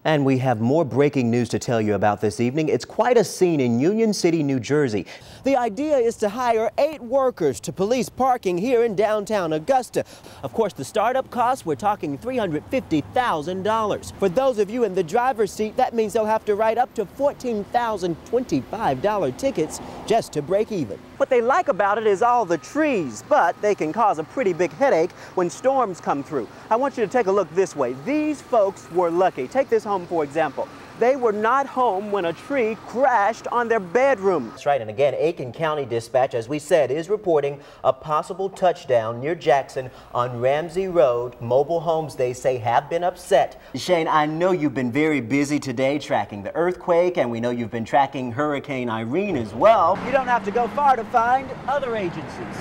And we have more breaking news to tell you about this evening. It's quite a scene in Union City, New Jersey. The idea is to hire 8 workers to police parking here in downtown Augusta. Of course, the startup cost, we're talking $350,000. For those of you in the driver's seat, that means they'll have to write up to $14,025 tickets just to break even. What they like about it is all the trees, but they can cause a pretty big headache when storms come through. I want you to take a look this way. These folks were lucky. Take this home, for example. They were not home when a tree crashed on their bedroom. That's right, and again, Aiken County Dispatch, as we said, is reporting a possible touchdown near Jackson on Ramsey Road. Mobile homes, they say, have been upset. Shane, I know you've been very busy today tracking the earthquake, and we know you've been tracking Hurricane Irene as well. You don't have to go far to find other agencies.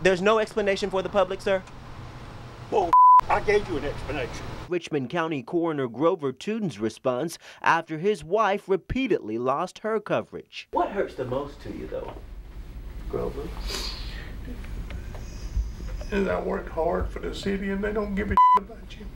There's no explanation for the public, sir? Well, I gave you an explanation. Richmond County Coroner Grover Tuden's response after his wife repeatedly lost her coverage. What hurts the most to you, though, Grover? Is I work hard for the city and they don't give a about you.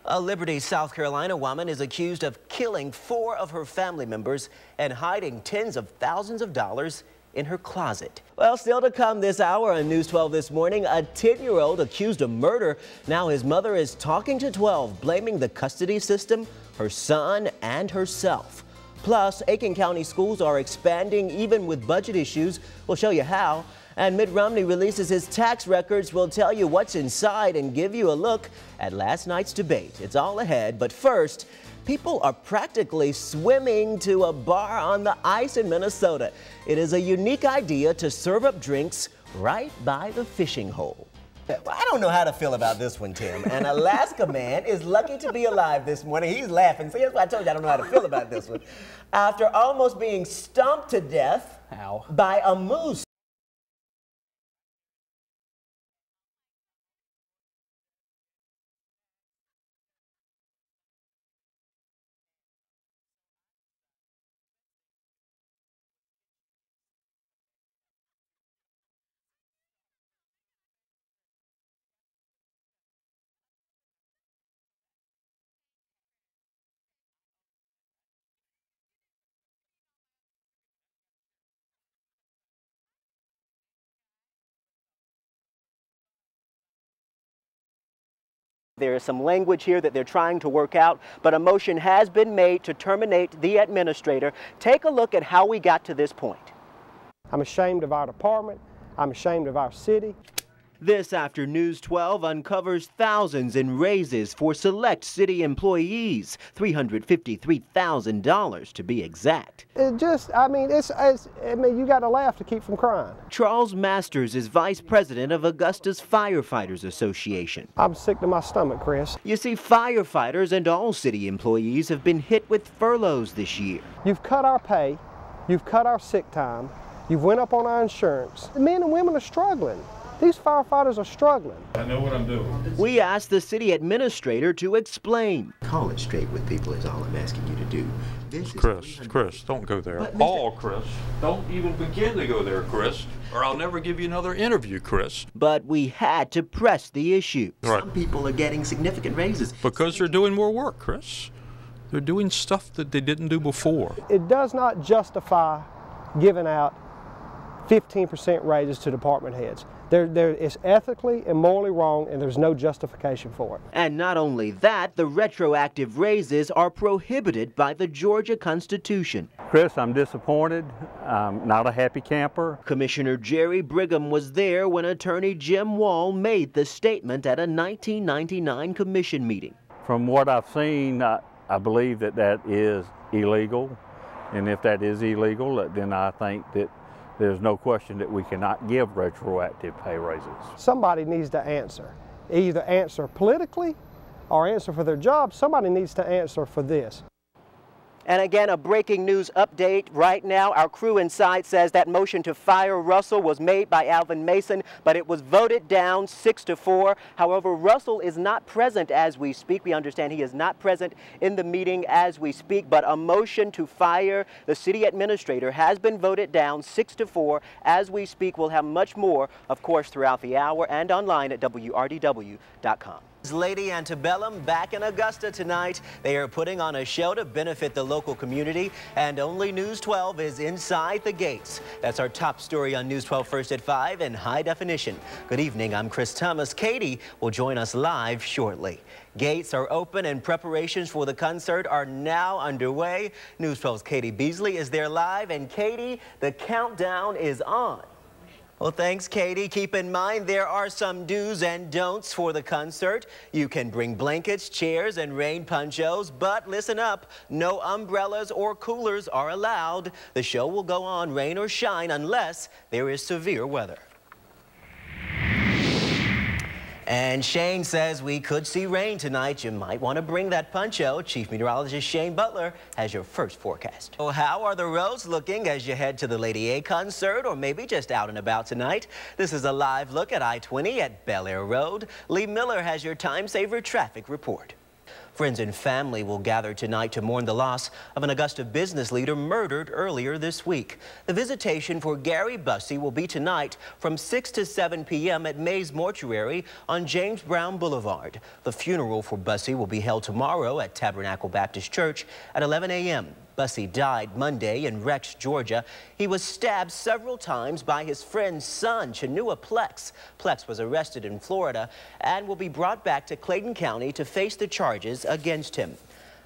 A Liberty, South Carolina woman is accused of killing 4 of her family members and hiding tens of thousands of dollars in her closet. Well, still to come this hour on News 12 this morning, a 10-year-old accused of murder. Now his mother is talking to 12, blaming the custody system, her son, and herself. Plus, Aiken County schools are expanding even with budget issues. We'll show you how. And Mitt Romney releases his tax records. We'll tell you what's inside and give you a look at last night's debate. It's all ahead, but first, people are practically swimming to a bar on the ice in Minnesota. It is a unique idea to serve up drinks right by the fishing hole. I don't know how to feel about this one, Tim. An Alaska man is lucky to be alive this morning. He's laughing. See, that's why I told you I don't know how to feel about this one. After almost being stomped to death by a moose. There is some language here that they're trying to work out, but a motion has been made to terminate the administrator. Take a look at how we got to this point. I'm ashamed of our department. I'm ashamed of our city. This after News 12 uncovers thousands in raises for select city employees, $353,000 to be exact. It just, I mean, you got to laugh to keep from crying. Charles Masters is vice president of Augusta's Firefighters Association. I'm sick to my stomach, Chris. You see, firefighters and all city employees have been hit with furloughs this year. You've cut our pay, you've cut our sick time, you've went up on our insurance. The men and women are struggling. These firefighters are struggling. I know what I'm doing. We asked the city administrator to explain. Call it straight with people is all I'm asking you to do. Chris, don't go there. Chris, don't even begin to go there, Chris, or I'll never give you another interview, Chris. But we had to press the issue. Right. Some people are getting significant raises. Because they're doing more work, Chris. They're doing stuff that they didn't do before. It does not justify giving out 15% raises to department heads. It's ethically and morally wrong, and there's no justification for it. And not only that, the retroactive raises are prohibited by the Georgia Constitution. Chris, I'm disappointed. I'm not a happy camper. Commissioner Jerry Brigham was there when attorney Jim Wall made the statement at a 1999 commission meeting. From what I've seen, I believe that is illegal. And if that is illegal, then I think that there's no question that we cannot give retroactive pay raises. Somebody needs to answer. Either answer politically or answer for their job. Somebody needs to answer for this. And again, a breaking news update right now. Our crew inside says that motion to fire Russell was made by Alvin Mason, but it was voted down 6-4. However, Russell is not present as we speak. We understand he is not present in the meeting as we speak, but a motion to fire the city administrator has been voted down 6-4 as we speak. We'll have much more, of course, throughout the hour and online at WRDW.com. Lady Antebellum back in Augusta tonight. They are putting on a show to benefit the local community, and only News 12 is inside the gates. That's our top story on News 12 First at 5 in high definition. Good evening, I'm Chris Thomas. Katie will join us live shortly. Gates are open and preparations for the concert are now underway. News 12's Katie Beasley is there live, and Katie, the countdown is on. Well, thanks, Katie. Keep in mind there are some do's and don'ts for the concert. You can bring blankets, chairs, and rain ponchos, but listen up, no umbrellas or coolers are allowed. The show will go on rain or shine unless there is severe weather. And Shane says we could see rain tonight. You might want to bring that poncho. Chief Meteorologist Shane Butler has your first forecast. So how are the roads looking as you head to the Lady A concert or maybe just out and about tonight? This is a live look at I-20 at Bel Air Road. Lee Miller has your time saver traffic report. Friends and family will gather tonight to mourn the loss of an Augusta business leader murdered earlier this week. The visitation for Gary Bussey will be tonight from 6 to 7 p.m. at Mays Mortuary on James Brown Boulevard. The funeral for Bussey will be held tomorrow at Tabernacle Baptist Church at 11 a.m. Bussey died Monday in Rex, Georgia. He was stabbed several times by his friend's son, Chinua Plex. Plex was arrested in Florida and will be brought back to Clayton County to face the charges against him.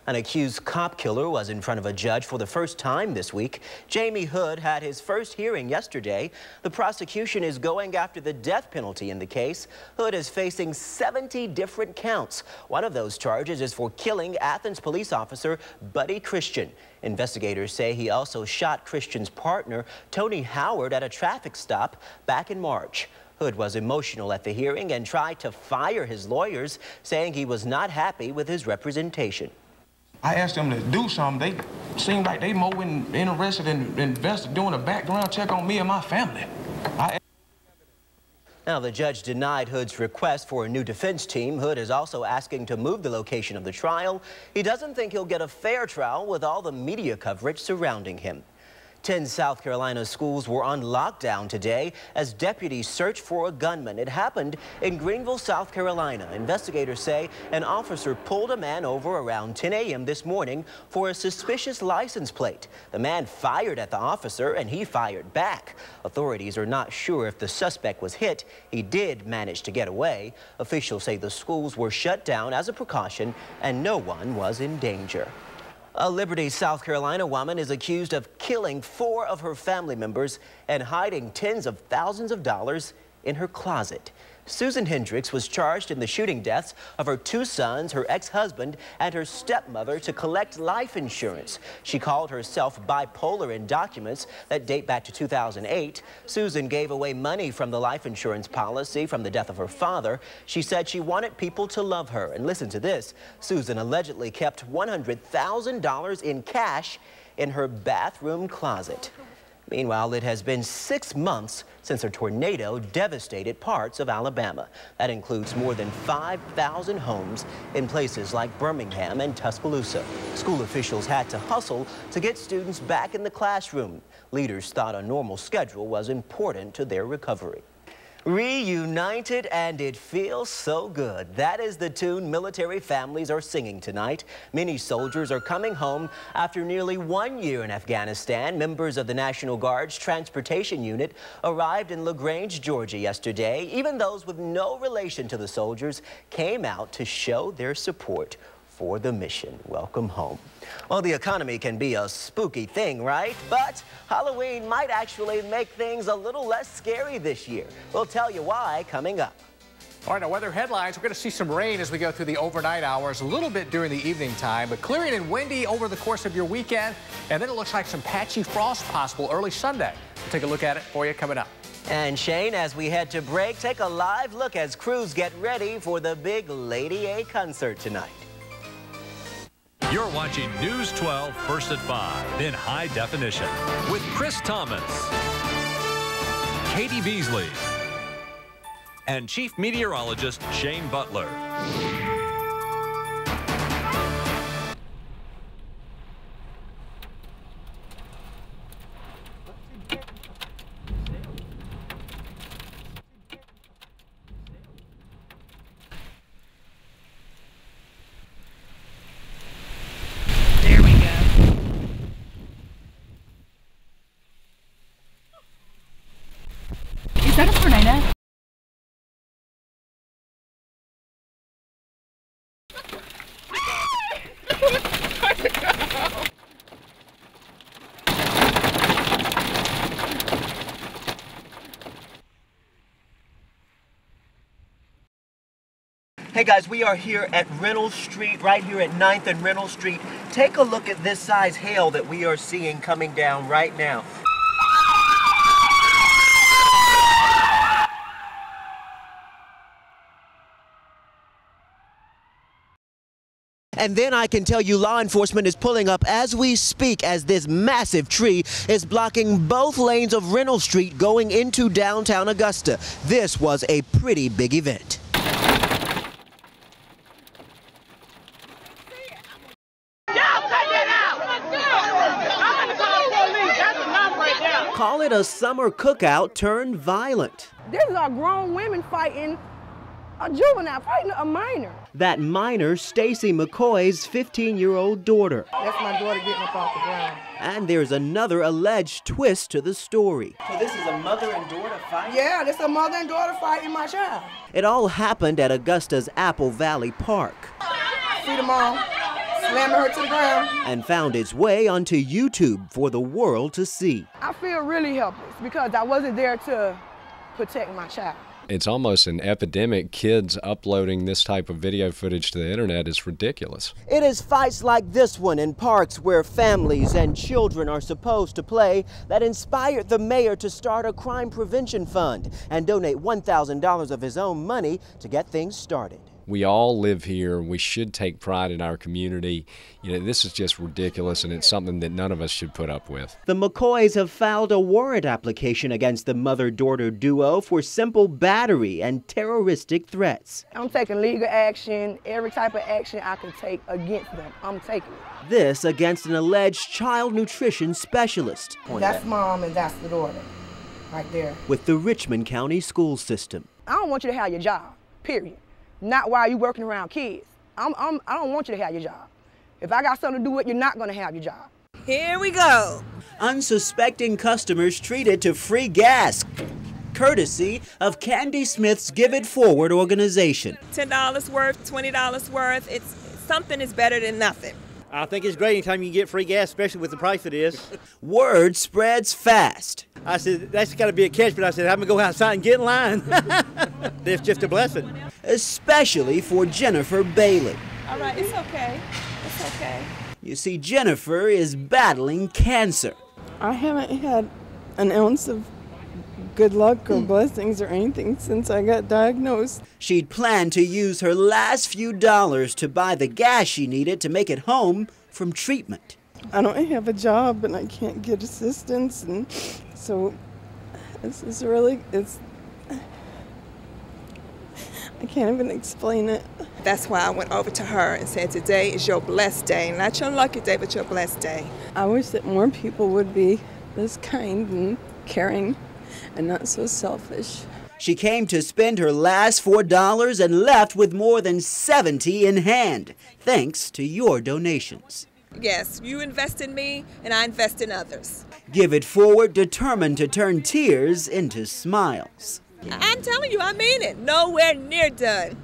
An accused cop killer was in front of a judge for the first time this week. Jamie Hood had his first hearing yesterday. The prosecution is going after the death penalty in the case. Hood is facing 70 different counts. One of those charges is for killing Athens police officer Buddy Christian. Investigators say he also shot Christian's partner, Tony Howard, at a traffic stop back in March. Hood was emotional at the hearing and tried to fire his lawyers, saying he was not happy with his representation. I asked them to do something. They seemed like they more interested in doing a background check on me and my family. Now, the judge denied Hood's request for a new defense team. Hood is also asking to move the location of the trial. He doesn't think he'll get a fair trial with all the media coverage surrounding him. 10 South Carolina schools were on lockdown today as deputies searched for a gunman. It happened in Greenville, South Carolina. Investigators say an officer pulled a man over around 10 a.m. this morning for a suspicious license plate. The man fired at the officer and he fired back. Authorities are not sure if the suspect was hit. He did manage to get away. Officials say the schools were shut down as a precaution and no one was in danger. A Liberty, South Carolina woman is accused of killing 4 of her family members and hiding tens of thousands of dollars in her closet. Susan Hendricks was charged in the shooting deaths of her 2 sons, her ex-husband, and her stepmother to collect life insurance. She called herself bipolar in documents that date back to 2008. Susan gave away money from the life insurance policy from the death of her father. She said she wanted people to love her. And listen to this. Susan allegedly kept $100,000 in cash in her bathroom closet. Meanwhile, it has been 6 months since a tornado devastated parts of Alabama. That includes more than 5,000 homes in places like Birmingham and Tuscaloosa. School officials had to hustle to get students back in the classroom. Leaders thought a normal schedule was important to their recovery. Reunited, and it feels so good. That is the tune military families are singing tonight. Many soldiers are coming home after nearly 1 year in Afghanistan. Members of the National Guard's Transportation Unit arrived in LaGrange, Georgia yesterday. Even those with no relation to the soldiers came out to show their support for the mission. Welcome home. Well, the economy can be a spooky thing, right? But Halloween might actually make things a little less scary this year. We'll tell you why coming up. All right, now weather headlines. We're going to see some rain as we go through the overnight hours, a little bit during the evening time, but clearing and windy over the course of your weekend. And then it looks like some patchy frost possible early Sunday. We'll take a look at it for you coming up. And Shane, as we head to break, take a live look as crews get ready for the big Lady A concert tonight. You're watching News 12 First at 5 in high definition with Chris Thomas, Katie Beasley, and Chief Meteorologist Shane Butler. Is that a tornado? Hey guys, we are here at Reynolds Street, right here at 9th and Reynolds Street. Take a look at this size hail that we are seeing coming down right now. And then I can tell you law enforcement is pulling up as we speak, as this massive tree is blocking both lanes of Reynolds Street going into downtown Augusta. This was a pretty big event. Call it a summer cookout turned violent. This is a grown women fighting a juvenile, fighting a minor. That minor, Stacy McCoy's 15-year-old daughter. That's my daughter getting up off the ground. And there's another alleged twist to the story. So this is a mother and daughter fight? Yeah, this is a mother and daughter fighting my child. It all happened at Augusta's Apple Valley Park. See the mom slamming her to the ground. And found its way onto YouTube for the world to see. I feel really helpless because I wasn't there to protect my child. It's almost an epidemic. Kids uploading this type of video footage to the internet is ridiculous. It is fights like this one in parks where families and children are supposed to play that inspired the mayor to start a crime prevention fund and donate $1,000 of his own money to get things started. We all live here. We should take pride in our community. You know, this is just ridiculous, and it's something that none of us should put up with. The McCoys have filed a warrant application against the mother-daughter duo for simple battery and terroristic threats. I'm taking legal action, every type of action I can take against them. I'm taking it. This against an alleged child nutrition specialist. That's mom and that's the daughter, right there. With the Richmond County school system. I don't want you to have your job, period. Not while you're working around kids. I don't want you to have your job. If I got something to do with it, you're not gonna have your job. Here we go. Unsuspecting customers treated to free gas, courtesy of Candy Smith's Give It Forward organization. $10 worth, $20 worth, something is better than nothing. I think it's great anytime you can get free gas, especially with the price it is. Word spreads fast. I said, that's got to be a catch, but I said, I'm going to go outside and get in line. It's just a blessing. Especially for Jennifer Bailey. All right, it's okay. It's okay. You see, Jennifer is battling cancer. I haven't had an ounce of good luck or blessings or anything since I got diagnosed. She'd planned to use her last few dollars to buy the gas she needed to make it home from treatment. I don't have a job and I can't get assistance, and so this is really, I can't even explain it. That's why I went over to her and said, today is your blessed day. Not your lucky day, but your blessed day. I wish that more people would be this kind and caring and not so selfish. She came to spend her last $4 and left with more than $70 in hand, thanks to your donations. Yes, you invest in me and I invest in others. Give It Forward, determined to turn tears into smiles. I'm telling you, I mean it. Nowhere near done.